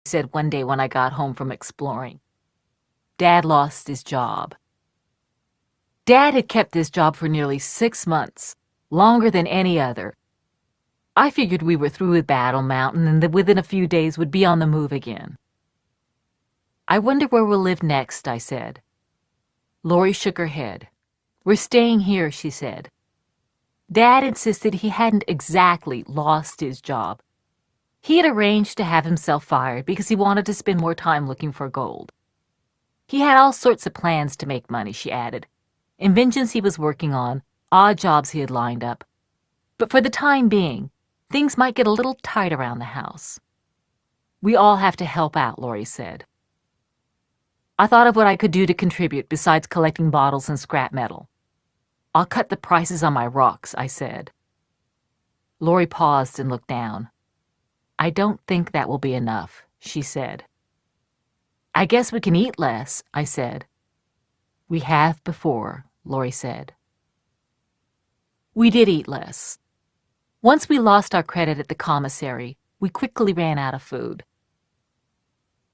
said one day when I got home from exploring. Dad lost his job. Dad had kept this job for nearly 6 months, longer than any other. I figured we were through with Battle Mountain and that within a few days would be on the move again. I wonder where we'll live next, I said. Lori shook her head. We're staying here, she said. Dad insisted he hadn't exactly lost his job. He had arranged to have himself fired because he wanted to spend more time looking for gold. He had all sorts of plans to make money, she added. Inventions he was working on, odd jobs he had lined up. But for the time being, things might get a little tight around the house. We all have to help out, Lori said. I thought of what I could do to contribute besides collecting bottles and scrap metal. I'll cut the prices on my rocks, I said. Lori paused and looked down. I don't think that will be enough, she said. I guess we can eat less, I said. We have before, Lori said. We did eat less. Once we lost our credit at the commissary, we quickly ran out of food.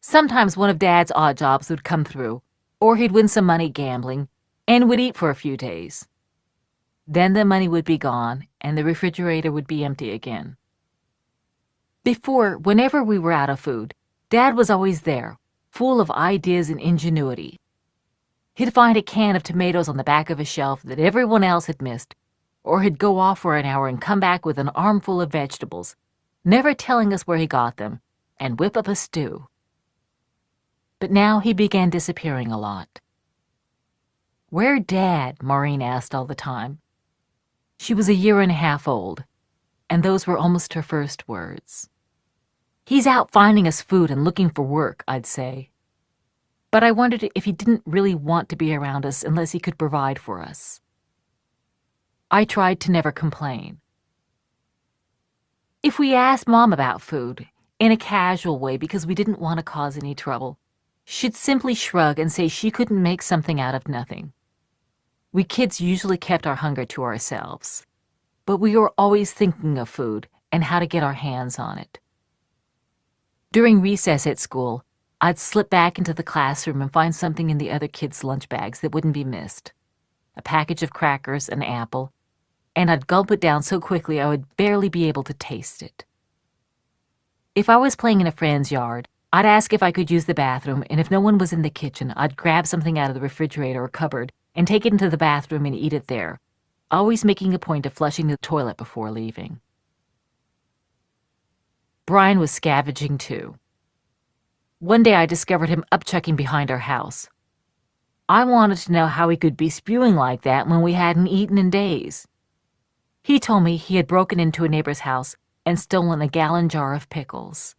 Sometimes one of Dad's odd jobs would come through, or he'd win some money gambling, and would eat for a few days. Then the money would be gone, and the refrigerator would be empty again. Before, whenever we were out of food, Dad was always there, full of ideas and ingenuity. He'd find a can of tomatoes on the back of a shelf that everyone else had missed, or he'd go off for an hour and come back with an armful of vegetables, never telling us where he got them, and whip up a stew. But now he began disappearing a lot. Where'd Dad? Maureen asked all the time. She was 1.5 years old, and those were almost her first words. He's out finding us food and looking for work, I'd say. But I wondered if he didn't really want to be around us unless he could provide for us. I tried to never complain. If we asked Mom about food, in a casual way because we didn't want to cause any trouble, she'd simply shrug and say she couldn't make something out of nothing. We kids usually kept our hunger to ourselves, but we were always thinking of food and how to get our hands on it. During recess at school, I'd slip back into the classroom and find something in the other kids' lunch bags that wouldn't be missed. A package of crackers, an apple, and I'd gulp it down so quickly I would barely be able to taste it. If I was playing in a friend's yard, I'd ask if I could use the bathroom, and if no one was in the kitchen, I'd grab something out of the refrigerator or cupboard and take it into the bathroom and eat it there, always making a point of flushing the toilet before leaving. Brian was scavenging too. One day I discovered him upchucking behind our house. I wanted to know how he could be spewing like that when we hadn't eaten in days. He told me he had broken into a neighbor's house and stolen a gallon jar of pickles.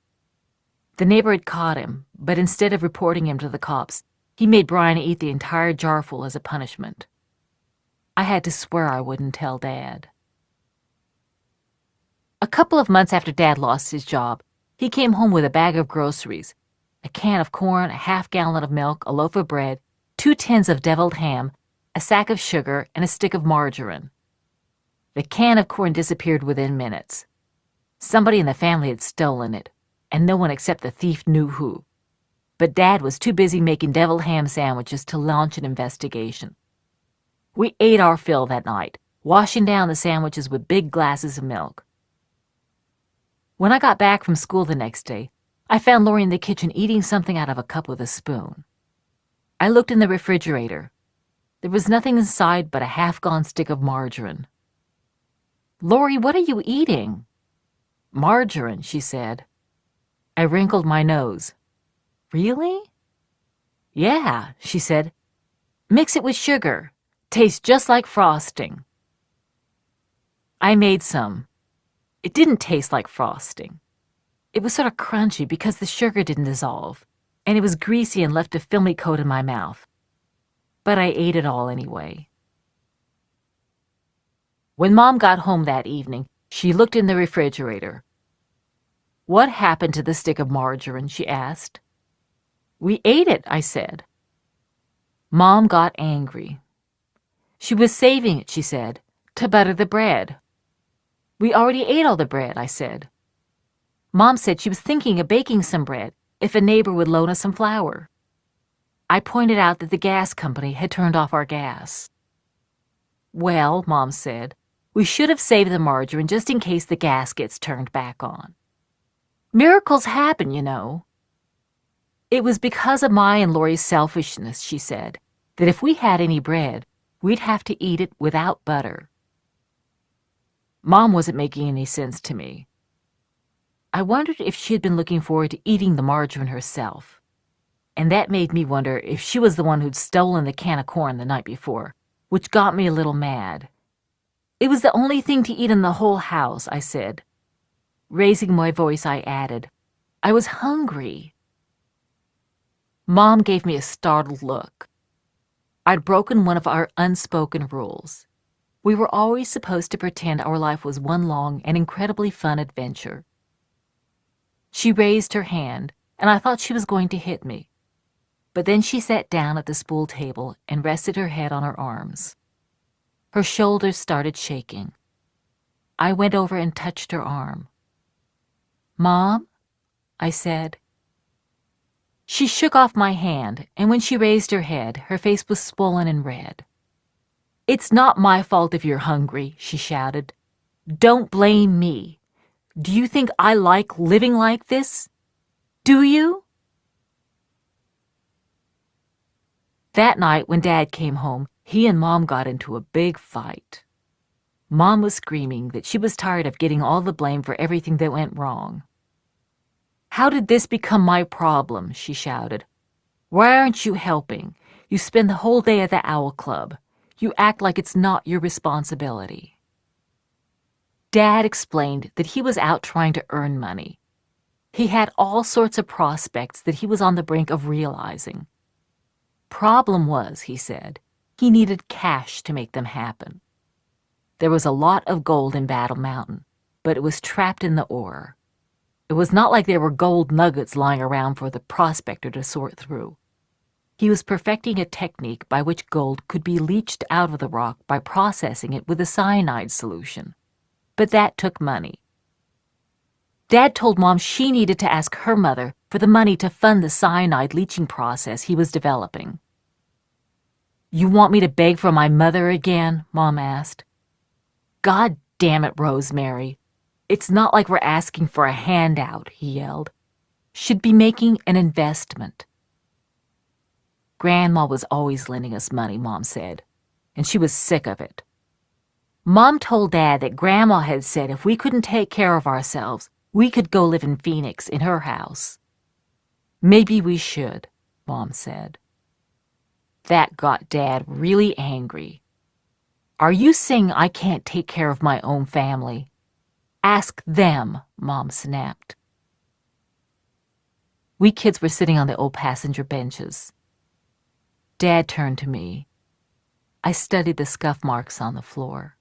The neighbor had caught him, but instead of reporting him to the cops, he made Brian eat the entire jarful as a punishment. I had to swear I wouldn't tell Dad. A couple of months after Dad lost his job, he came home with a bag of groceries, a can of corn, a half-gallon of milk, a loaf of bread, 2 tins of deviled ham, a sack of sugar, and a stick of margarine. The can of corn disappeared within minutes. Somebody in the family had stolen it, and no one except the thief knew who. But Dad was too busy making deviled ham sandwiches to launch an investigation. We ate our fill that night, washing down the sandwiches with big glasses of milk. When I got back from school the next day, I found Lori in the kitchen eating something out of a cup with a spoon. I looked in the refrigerator. There was nothing inside but a half-gone stick of margarine. "Lori, what are you eating?" "Margarine," she said. I wrinkled my nose. "Really?" "Yeah," she said. "Mix it with sugar. Tastes just like frosting." I made some. It didn't taste like frosting. It was sort of crunchy because the sugar didn't dissolve, and it was greasy and left a filmy coat in my mouth. But I ate it all anyway. When Mom got home that evening, she looked in the refrigerator. "What happened to the stick of margarine?" she asked. "We ate it," I said. Mom got angry. "She was saving it," she said, "to butter the bread." "We already ate all the bread," I said. Mom said she was thinking of baking some bread, if a neighbor would loan us some flour. I pointed out that the gas company had turned off our gas. Well, Mom said, we should have saved the margarine just in case the gas gets turned back on. Miracles happen, you know. It was because of my and Lori's selfishness, she said, that if we had any bread, we'd have to eat it without butter. Mom wasn't making any sense to me. I wondered if she had been looking forward to eating the margarine herself, and that made me wonder if she was the one who'd stolen the can of corn the night before, which got me a little mad. It was the only thing to eat in the whole house, I said. Raising my voice, I added, I was hungry. Mom gave me a startled look. I'd broken one of our unspoken rules. We were always supposed to pretend our life was one long and incredibly fun adventure. She raised her hand, and I thought she was going to hit me. But then she sat down at the spool table and rested her head on her arms. Her shoulders started shaking. I went over and touched her arm. Mom? I said. She shook off my hand, and when she raised her head, her face was swollen and red. It's not my fault if you're hungry, she shouted. Don't blame me. Do you think I like living like this? Do you? That night, when Dad came home, he and Mom got into a big fight. Mom was screaming that she was tired of getting all the blame for everything that went wrong. How did this become my problem? She shouted. Why aren't you helping? You spend the whole day at the Owl Club. You act like it's not your responsibility. Dad explained that he was out trying to earn money. He had all sorts of prospects that he was on the brink of realizing. Problem was, he said, he needed cash to make them happen. There was a lot of gold in Battle Mountain, but it was trapped in the ore. It was not like there were gold nuggets lying around for the prospector to sort through. He was perfecting a technique by which gold could be leached out of the rock by processing it with a cyanide solution. But that took money. Dad told Mom she needed to ask her mother for the money to fund the cyanide leaching process he was developing. You want me to beg for my mother again? Mom asked. God damn it, Rosemary. It's not like we're asking for a handout, he yelled. Should be making an investment. Grandma was always lending us money, Mom said, and she was sick of it. Mom told Dad that Grandma had said if we couldn't take care of ourselves, we could go live in Phoenix in her house. Maybe we should, Mom said. That got Dad really angry. Are you saying I can't take care of my own family? Ask them, Mom snapped. We kids were sitting on the old passenger benches. Dad turned to me. I studied the scuff marks on the floor.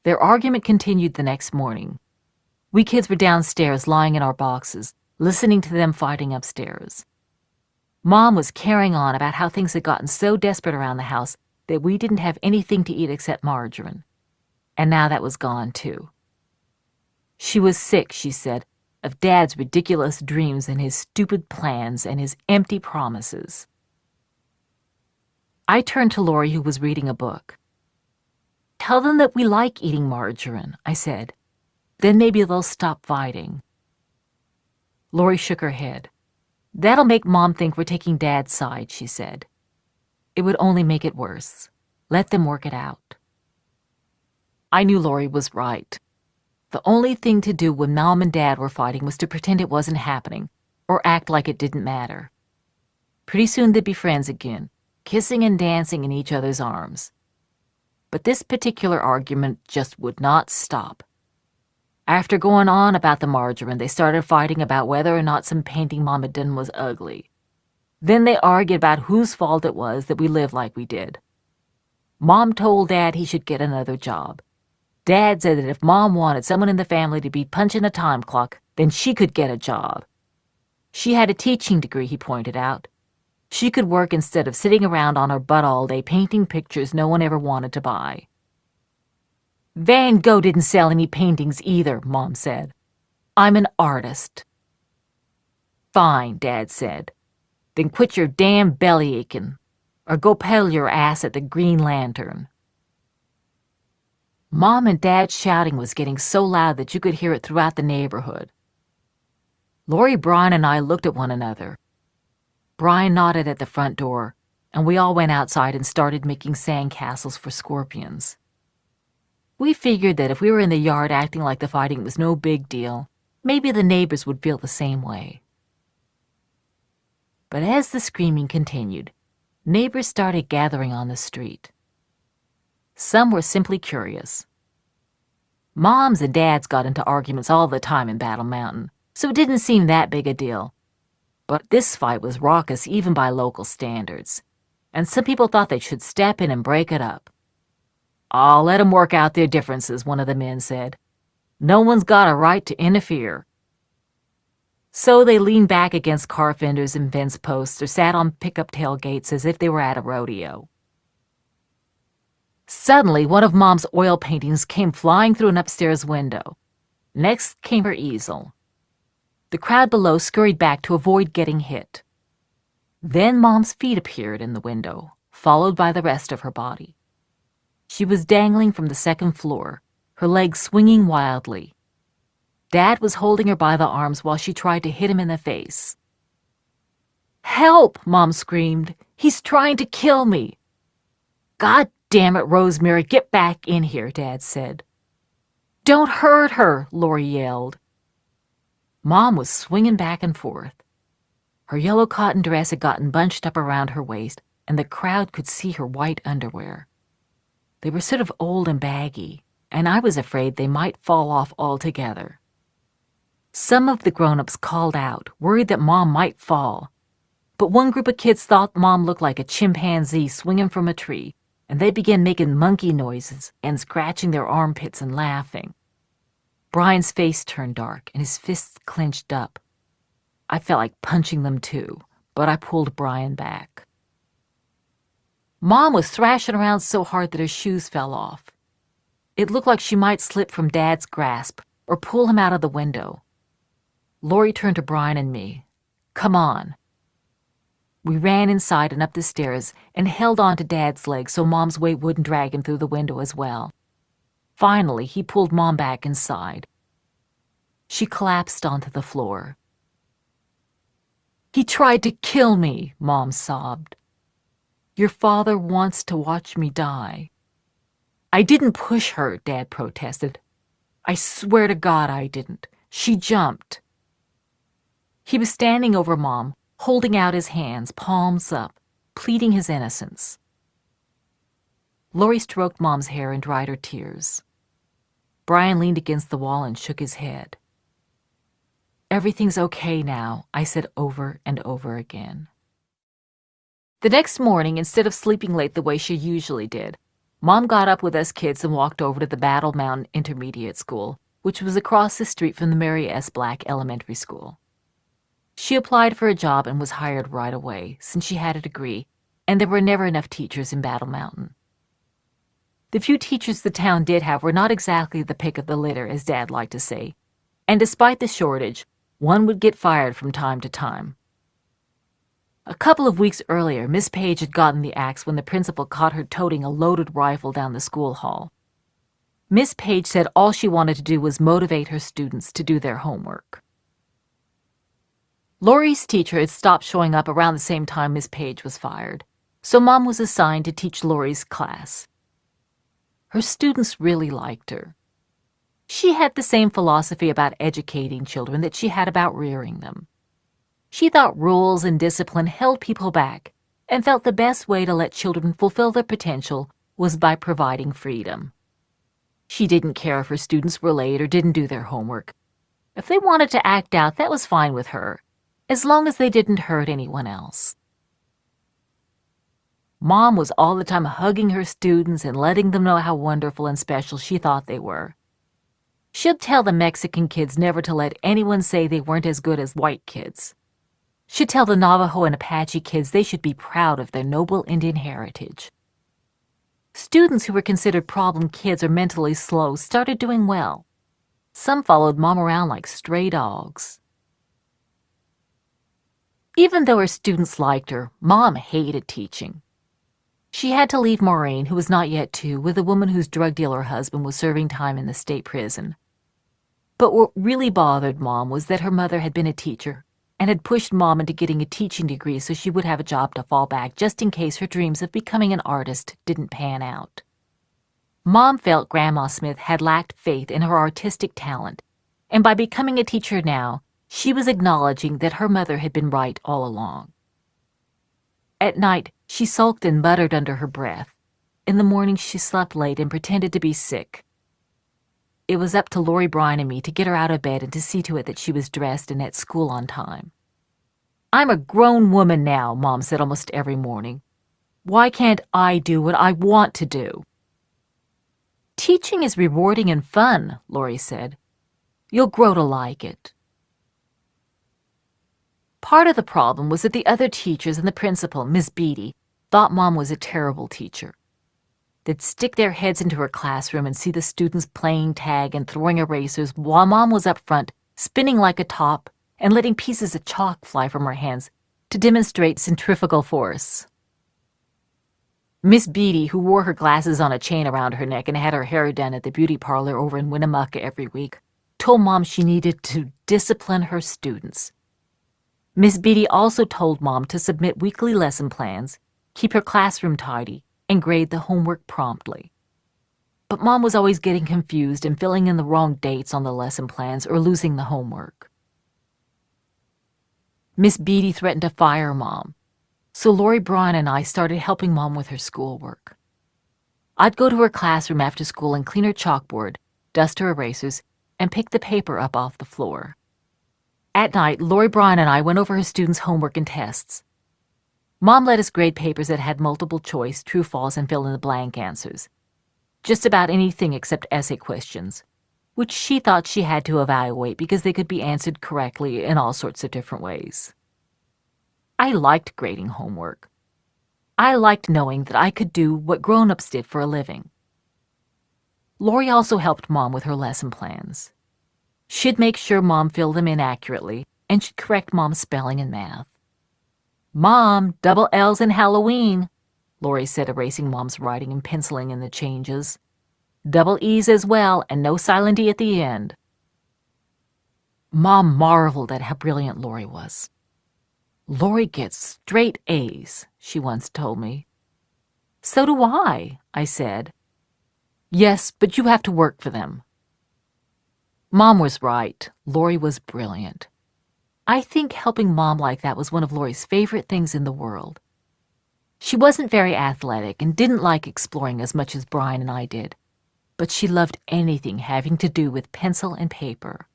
Their argument continued the next morning. We kids were downstairs lying in our boxes, listening to them fighting upstairs. Mom was carrying on about how things had gotten so desperate around the house that we didn't have anything to eat except margarine. And now that was gone, too. She was sick, she said, of Dad's ridiculous dreams and his stupid plans and his empty promises. I turned to Lori, who was reading a book. Tell them that we like eating margarine, I said. Then maybe they'll stop fighting. Lori shook her head. That'll make Mom think we're taking Dad's side, she said. It would only make it worse. Let them work it out. I knew Lori was right. The only thing to do when Mom and Dad were fighting was to pretend it wasn't happening, or act like it didn't matter. Pretty soon they'd be friends again, kissing and dancing in each other's arms. But this particular argument just would not stop. After going on about the margarine, they started fighting about whether or not some painting Mom had done was ugly. Then they argued about whose fault it was that we lived like we did. Mom told Dad he should get another job. Dad said that if Mom wanted someone in the family to be punching a time clock, then she could get a job. She had a teaching degree, he pointed out. She could work instead of sitting around on her butt all day painting pictures no one ever wanted to buy. Van Gogh didn't sell any paintings either, Mom said. I'm an artist. Fine, Dad said. Then quit your damn belly aching, or go peddle your ass at the Green Lantern. Mom and Dad's shouting was getting so loud that you could hear it throughout the neighborhood. Lori, Brian, and I looked at one another. Brian nodded at the front door, and we all went outside and started making sandcastles for scorpions. We figured that if we were in the yard acting like the fighting was no big deal, maybe the neighbors would feel the same way. But as the screaming continued, neighbors started gathering on the street. Some were simply curious. Moms and dads got into arguments all the time in Battle Mountain, so it didn't seem that big a deal. But this fight was raucous even by local standards, and some people thought they should step in and break it up. "I'll let 'em work out their differences," one of the men said. "No one's got a right to interfere." So they leaned back against car fenders and fence posts or sat on pickup tailgates as if they were at a rodeo. Suddenly, one of Mom's oil paintings came flying through an upstairs window. Next came her easel. The crowd below scurried back to avoid getting hit. Then Mom's feet appeared in the window, followed by the rest of her body. She was dangling from the second floor, her legs swinging wildly. Dad was holding her by the arms while she tried to hit him in the face. "Help!" Mom screamed. "He's trying to kill me." "God damn it, Rosemary, get back in here," Dad said. "Don't hurt her," Lori yelled. Mom was swinging back and forth. Her yellow cotton dress had gotten bunched up around her waist, and the crowd could see her white underwear. They were sort of old and baggy, and I was afraid they might fall off altogether. Some of the grown-ups called out, worried that Mom might fall. But one group of kids thought Mom looked like a chimpanzee swinging from a tree, and they began making monkey noises and scratching their armpits and laughing. Brian's face turned dark, and his fists clenched up. I felt like punching them too, but I pulled Brian back. Mom was thrashing around so hard that her shoes fell off. It looked like she might slip from Dad's grasp or pull him out of the window. Lori turned to Brian and me. "Come on." We ran inside and up the stairs and held on to Dad's leg so Mom's weight wouldn't drag him through the window as well. Finally, he pulled Mom back inside. She collapsed onto the floor. "He tried to kill me," Mom sobbed. "Your father wants to watch me die." "I didn't push her," Dad protested. "I swear to God I didn't. She jumped." He was standing over Mom, holding out his hands, palms up, pleading his innocence. Lori stroked Mom's hair and dried her tears. Brian leaned against the wall and shook his head. "Everything's okay now," I said over and over again. The next morning, instead of sleeping late the way she usually did, Mom got up with us kids and walked over to the Battle Mountain Intermediate School, which was across the street from the Mary S. Black Elementary School. She applied for a job and was hired right away, since she had a degree, and there were never enough teachers in Battle Mountain. The few teachers the town did have were not exactly the pick of the litter, as Dad liked to say, and despite the shortage, one would get fired from time to time. A couple of weeks earlier, Miss Page had gotten the axe when the principal caught her toting a loaded rifle down the school hall. Miss Page said all she wanted to do was motivate her students to do their homework. Lori's teacher had stopped showing up around the same time Miss Page was fired, so Mom was assigned to teach Lori's class. Her students really liked her. She had the same philosophy about educating children that she had about rearing them. She thought rules and discipline held people back and felt the best way to let children fulfill their potential was by providing freedom. She didn't care if her students were late or didn't do their homework. If they wanted to act out, that was fine with her, as long as they didn't hurt anyone else. Mom was all the time hugging her students and letting them know how wonderful and special she thought they were. She'd tell the Mexican kids never to let anyone say they weren't as good as white kids. She'd tell the Navajo and Apache kids they should be proud of their noble Indian heritage. Students who were considered problem kids or mentally slow started doing well. Some followed Mom around like stray dogs. Even though her students liked her, Mom hated teaching. She had to leave Maureen, who was not yet 2, with a woman whose drug dealer husband was serving time in the state prison. But what really bothered Mom was that her mother had been a teacher and had pushed Mom into getting a teaching degree so she would have a job to fall back just in case her dreams of becoming an artist didn't pan out. Mom felt Grandma Smith had lacked faith in her artistic talent, and by becoming a teacher now, she was acknowledging that her mother had been right all along. At night, she sulked and muttered under her breath. In the morning, she slept late and pretended to be sick. It was up to Lori Bryan and me to get her out of bed and to see to it that she was dressed and at school on time. "I'm a grown woman now," Mom said almost every morning. "Why can't I do what I want to do?" "Teaching is rewarding and fun," Lori said. "You'll grow to like it." Part of the problem was that the other teachers and the principal, Miss Beatty, thought Mom was a terrible teacher. They'd stick their heads into her classroom and see the students playing tag and throwing erasers while Mom was up front, spinning like a top and letting pieces of chalk fly from her hands to demonstrate centrifugal force. Miss Beatty, who wore her glasses on a chain around her neck and had her hair done at the beauty parlor over in Winnemucca every week, told Mom she needed to discipline her students. Miss Beatty also told Mom to submit weekly lesson plans, keep her classroom tidy, and grade the homework promptly. But Mom was always getting confused and filling in the wrong dates on the lesson plans or losing the homework. Miss Beatty threatened to fire Mom, so Lori Bryan and I started helping Mom with her schoolwork. I'd go to her classroom after school and clean her chalkboard, dust her erasers, and pick the paper up off the floor. At night, Lori Bryan and I went over her students' homework and tests. Mom let us grade papers that had multiple choice, true, false, and fill-in-the-blank answers. Just about anything except essay questions, which she thought she had to evaluate because they could be answered correctly in all sorts of different ways. I liked grading homework. I liked knowing that I could do what grown-ups did for a living. Lori also helped Mom with her lesson plans. She'd make sure Mom filled them in accurately, and she'd correct Mom's spelling and math. "Mom, double L's in Halloween," Lori said, erasing Mom's writing and penciling in the changes. "Double E's as well, and no silent E at the end." Mom marveled at how brilliant Lori was. "Lori gets straight A's," she once told me. "So do I said. "Yes, but you have to work for them." Mom was right. Lori was brilliant. I think helping Mom like that was one of Lori's favorite things in the world. She wasn't very athletic and didn't like exploring as much as Brian and I did, but she loved anything having to do with pencil and paper.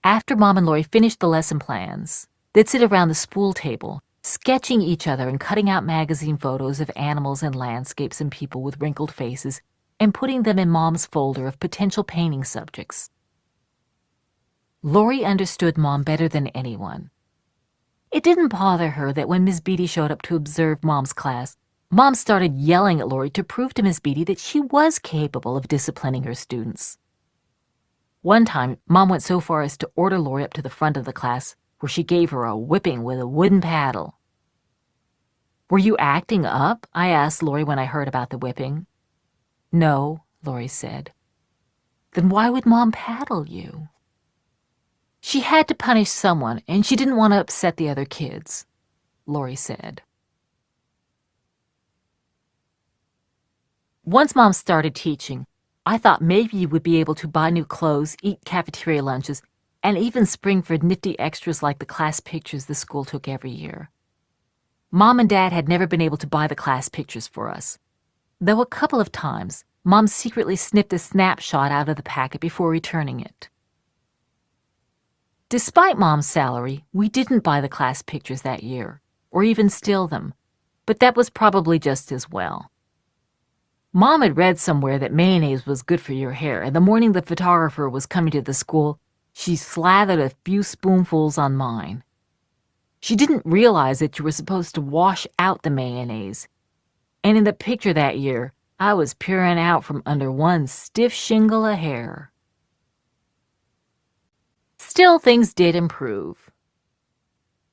After Mom and Lori finished the lesson plans, they'd sit around the spool table, sketching each other and cutting out magazine photos of animals and landscapes and people with wrinkled faces and putting them in Mom's folder of potential painting subjects. Lori understood Mom better than anyone. It didn't bother her that when Miss Beatty showed up to observe Mom's class, Mom started yelling at Lori to prove to Miss Beatty that she was capable of disciplining her students. One time, Mom went so far as to order Lori up to the front of the class, where she gave her a whipping with a wooden paddle. "Were you acting up?" I asked Lori when I heard about the whipping. "No," Lori said. "Then why would Mom paddle you?" "She had to punish someone, and she didn't want to upset the other kids," Lori said. Once Mom started teaching, I thought maybe you would be able to buy new clothes, eat cafeteria lunches, and even spring for nifty extras like the class pictures the school took every year. Mom and Dad had never been able to buy the class pictures for us, though a couple of times Mom secretly snipped a snapshot out of the packet before returning it. Despite Mom's salary, we didn't buy the class pictures that year, or even still them, but that was probably just as well. Mom had read somewhere that mayonnaise was good for your hair, and the morning the photographer was coming to the school, she slathered a few spoonfuls on mine. She didn't realize that you were supposed to wash out the mayonnaise, and in the picture that year, I was peering out from under one stiff shingle of hair. Still, things did improve.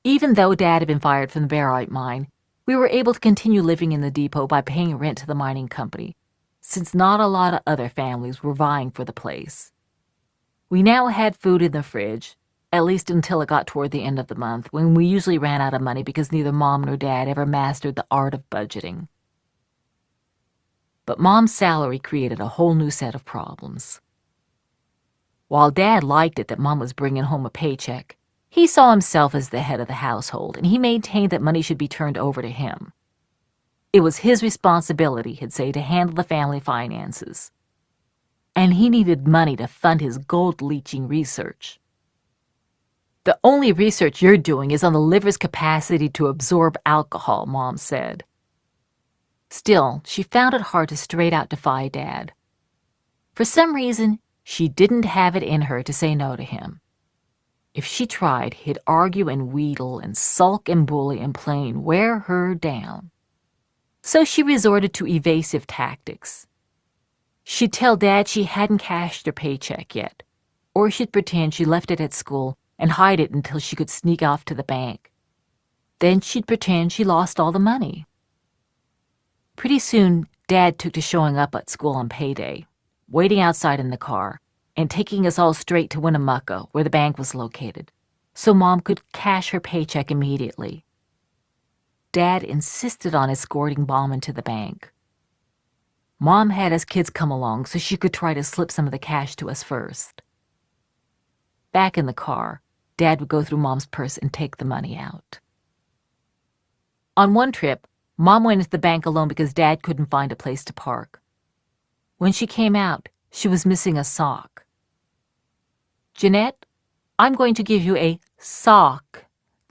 Even though Dad had been fired from the barite mine, we were able to continue living in the depot by paying rent to the mining company, since not a lot of other families were vying for the place. We now had food in the fridge, at least until it got toward the end of the month, when we usually ran out of money because neither Mom nor Dad ever mastered the art of budgeting. But Mom's salary created a whole new set of problems. While Dad liked it that Mom was bringing home a paycheck, he saw himself as the head of the household, and he maintained that money should be turned over to him. It was his responsibility, he'd say, to handle the family finances. And he needed money to fund his gold-leaching research. The only research you're doing is on the liver's capacity to absorb alcohol, Mom said. Still, she found it hard to straight out defy Dad. For some reason, she didn't have it in her to say no to him. If she tried, he'd argue and wheedle and sulk and bully and plain wear her down. So she resorted to evasive tactics. She'd tell Dad she hadn't cashed her paycheck yet, or she'd pretend she left it at school and hide it until she could sneak off to the bank. Then she'd pretend she lost all the money. Pretty soon, Dad took to showing up at school on payday, waiting outside in the car, and taking us all straight to Winnemucca, where the bank was located, so Mom could cash her paycheck immediately. Dad insisted on escorting Mom into the bank. Mom had us kids come along so she could try to slip some of the cash to us first. Back in the car, Dad would go through Mom's purse and take the money out. On one trip, Mom went into the bank alone because Dad couldn't find a place to park. When she came out, she was missing a sock. "Jeanette, I'm going to give you a sock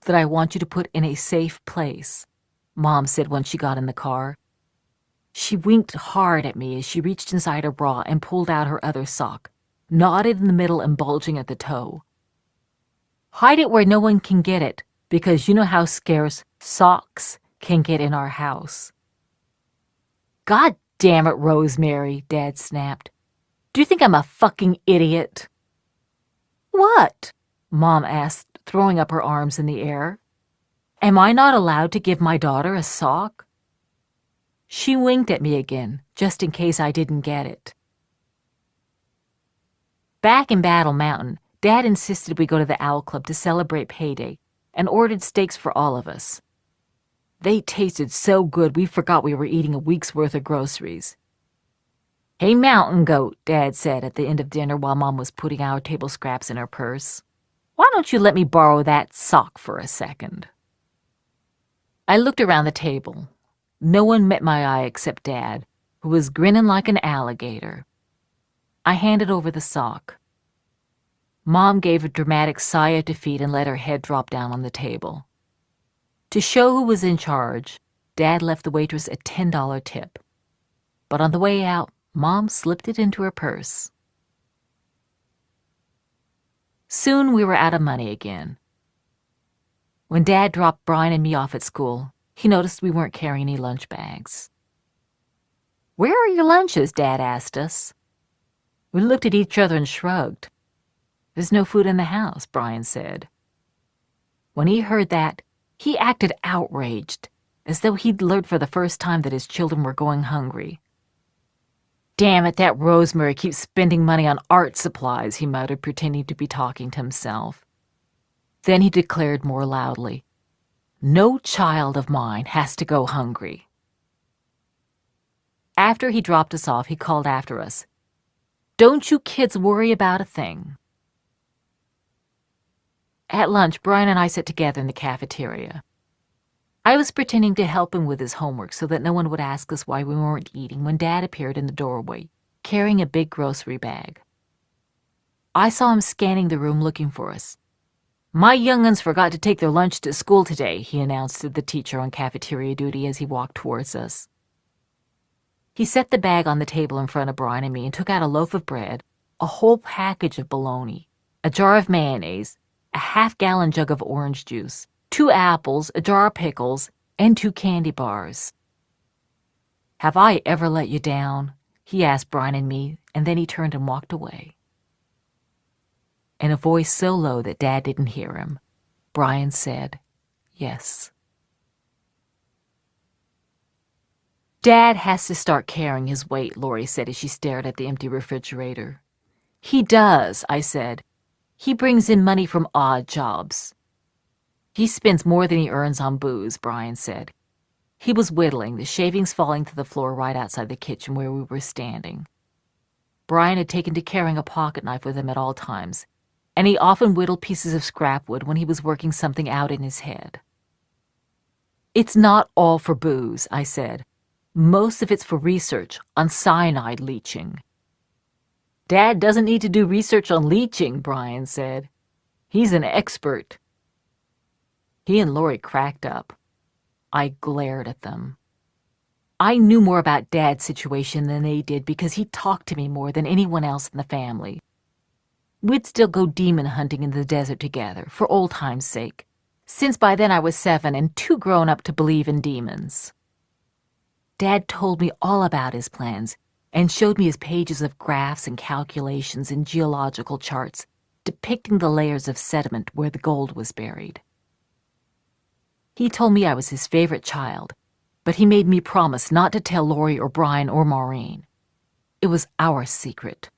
that I want you to put in a safe place," Mom said when she got in the car. She winked hard at me as she reached inside her bra and pulled out her other sock, knotted in the middle and bulging at the toe. "Hide it where no one can get it, because you know how scarce socks can get in our house." "God damn it, Rosemary," Dad snapped. "Do you think I'm a fucking idiot?" "What?" Mom asked, throwing up her arms in the air. "Am I not allowed to give my daughter a sock?" She winked at me again, just in case I didn't get it. Back in Battle Mountain, Dad insisted we go to the Owl Club to celebrate payday and ordered steaks for all of us. They tasted so good we forgot we were eating a week's worth of groceries. "Hey, Mountain Goat," Dad said at the end of dinner while Mom was putting our table scraps in her purse. "Why don't you let me borrow that sock for a second?" I looked around the table. No one met my eye except Dad, who was grinning like an alligator. I handed over the sock. Mom gave a dramatic sigh of defeat and let her head drop down on the table. To show who was in charge, Dad left the waitress a $10 tip. But on the way out, Mom slipped it into her purse. Soon we were out of money again. When Dad dropped Brian and me off at school, he noticed we weren't carrying any lunch bags. "Where are your lunches?" Dad asked us. We looked at each other and shrugged. "There's no food in the house," Brian said. When he heard that, he acted outraged, as though he'd learned for the first time that his children were going hungry. "Damn it, that Rosemary keeps spending money on art supplies," he muttered, pretending to be talking to himself. Then he declared more loudly, "No child of mine has to go hungry." After he dropped us off, he called after us, "Don't you kids worry about a thing." At lunch, Brian and I sat together in the cafeteria. I was pretending to help him with his homework so that no one would ask us why we weren't eating when Dad appeared in the doorway, carrying a big grocery bag. I saw him scanning the room looking for us. "My young'uns forgot to take their lunch to school today," he announced to the teacher on cafeteria duty as he walked towards us. He set the bag on the table in front of Brian and me and took out a loaf of bread, a whole package of bologna, a jar of mayonnaise, a half-gallon jug of orange juice, 2 apples, a jar of pickles, and 2 candy bars. "Have I ever let you down?" he asked Brian and me, and then he turned and walked away. in a voice so low that Dad didn't hear him. Brian said, "Yes." "Dad has to start carrying his weight," Lori said as she stared at the empty refrigerator. "He does," I said. "He brings in money from odd jobs." "He spends more than he earns on booze," Brian said. He was whittling, the shavings falling to the floor right outside the kitchen where we were standing. Brian had taken to carrying a pocket knife with him at all times, and he often whittled pieces of scrap wood when he was working something out in his head. "It's not all for booze," I said. "Most of it's for research on cyanide leaching." "Dad doesn't need to do research on leaching," Brian said. "He's an expert." He and Lori cracked up. I glared at them. I knew more about Dad's situation than they did because he talked to me more than anyone else in the family. We'd still go demon hunting in the desert together, for old time's sake, since by then I was 7 and too grown up to believe in demons. Dad told me all about his plans and showed me his pages of graphs and calculations and geological charts depicting the layers of sediment where the gold was buried. He told me I was his favorite child, but he made me promise not to tell Lori or Brian or Maureen. It was our secret.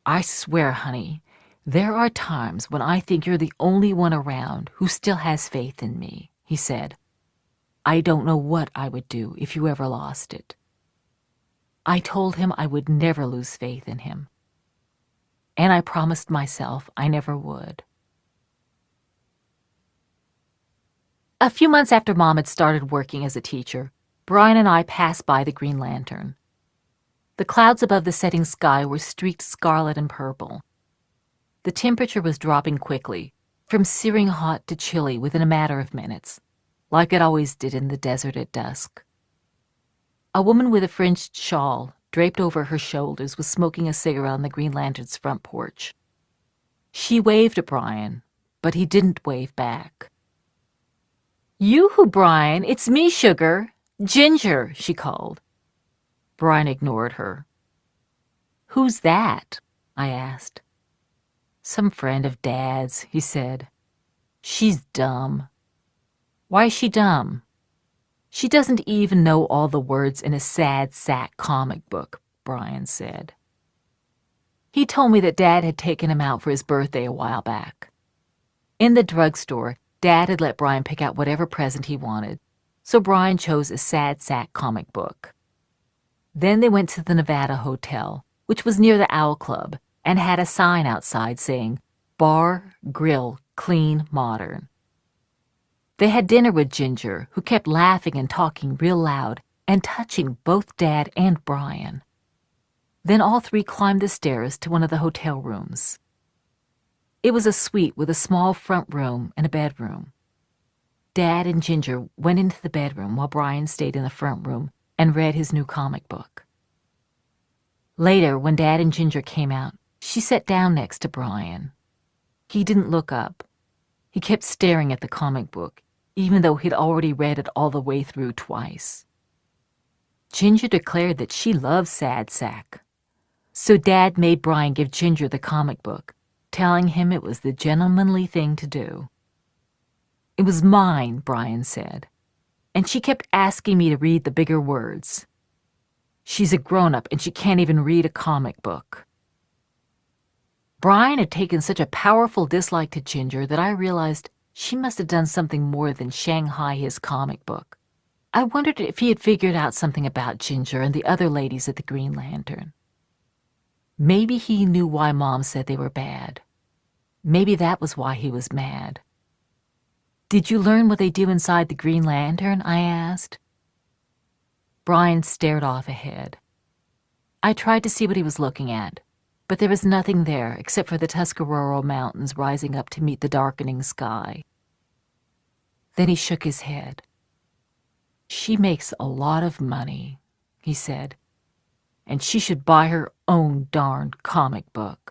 "I swear, honey, there are times when I think you're the only one around who still has faith in me," he said. "I don't know what I would do if you ever lost it." I told him I would never lose faith in him. And I promised myself I never would. A few months after Mom had started working as a teacher, Brian and I passed by the Green Lantern. The clouds above the setting sky were streaked scarlet and purple. The temperature was dropping quickly, from searing hot to chilly within a matter of minutes, like it always did in the desert at dusk. A woman with a fringed shawl draped over her shoulders was smoking a cigarette on the Green Lantern's front porch. She waved at Brian, but he didn't wave back. "Yoo-hoo, Brian, it's me, sugar. Ginger," she called. Brian ignored her. "Who's that?" I asked. "Some friend of Dad's," he said. "She's dumb." "Why is she dumb?" "She doesn't even know all the words in a sad sack comic book," Brian said. He told me that Dad had taken him out for his birthday a while back. In the drugstore, Dad had let Brian pick out whatever present he wanted, so Brian chose a sad sack comic book. Then they went to the Nevada Hotel, which was near the Owl Club, and had a sign outside saying, "Bar, Grill, Clean, Modern." They had dinner with Ginger, who kept laughing and talking real loud and touching both Dad and Brian. Then all three climbed the stairs to one of the hotel rooms. It was a suite with a small front room and a bedroom. Dad and Ginger went into the bedroom while Brian stayed in the front room and read his new comic book. Later, when Dad and Ginger came out, she sat down next to Brian. He didn't look up. He kept staring at the comic book, even though he'd already read it all the way through twice. Ginger declared that she loved sad sack. So Dad made Brian give Ginger the comic book, telling him it was the gentlemanly thing to do. "It was mine," Brian said, "and she kept asking me to read the bigger words. She's a grown-up and she can't even read a comic book." Brian had taken such a powerful dislike to Ginger that I realized she must have done something more than Shanghai his comic book. I wondered if he had figured out something about Ginger and the other ladies at the Green Lantern. Maybe he knew why Mom said they were bad. Maybe that was why he was mad. "Did you learn what they do inside the Green Lantern?" I asked. Brian stared off ahead. I tried to see what he was looking at, but there was nothing there except for the Tuscarora Mountains rising up to meet the darkening sky. Then he shook his head. "She makes a lot of money," he said, "and she should buy her own darned comic book."